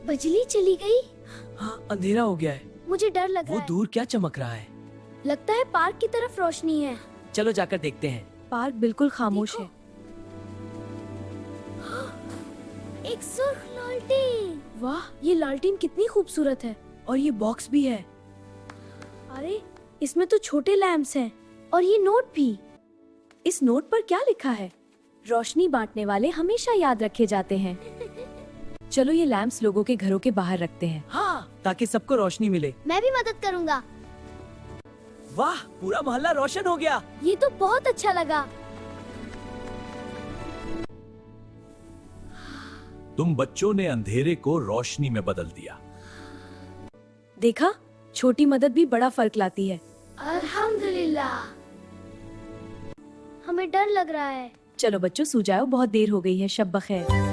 बिजली चली गई। हाँ, अंधेरा हो गया है। मुझे डर लग वो रहा है। दूर क्या चमक रहा है? लगता है पार्क की तरफ रोशनी है। चलो जाकर देखते हैं। पार्क बिल्कुल खामोश है। एक सुर्ख लालटेन। वाह, ये लालटेन कितनी खूबसूरत है। और ये बॉक्स भी है। अरे, इसमें तो छोटे लैंप्स हैं। और ये नोट भी। इस नोट पर क्या लिखा है? रोशनी बांटने वाले हमेशा याद रखे जाते हैं। चलो ये लैंप्स लोगों के घरों के बाहर रखते हैं। हाँ, ताकि सबको रोशनी मिले। मैं भी मदद करूँगा। वाह, पूरा मोहल्ला रोशन हो गया। ये तो बहुत अच्छा लगा। तुम बच्चों ने अंधेरे को रोशनी में बदल दिया। देखा, छोटी मदद भी बड़ा फर्क लाती है। अल्हम्दुलिल्लाह। हमें डर लग रहा है। चलो बच्चों, सो जाओ, बहुत देर हो गई है। शब बखैर।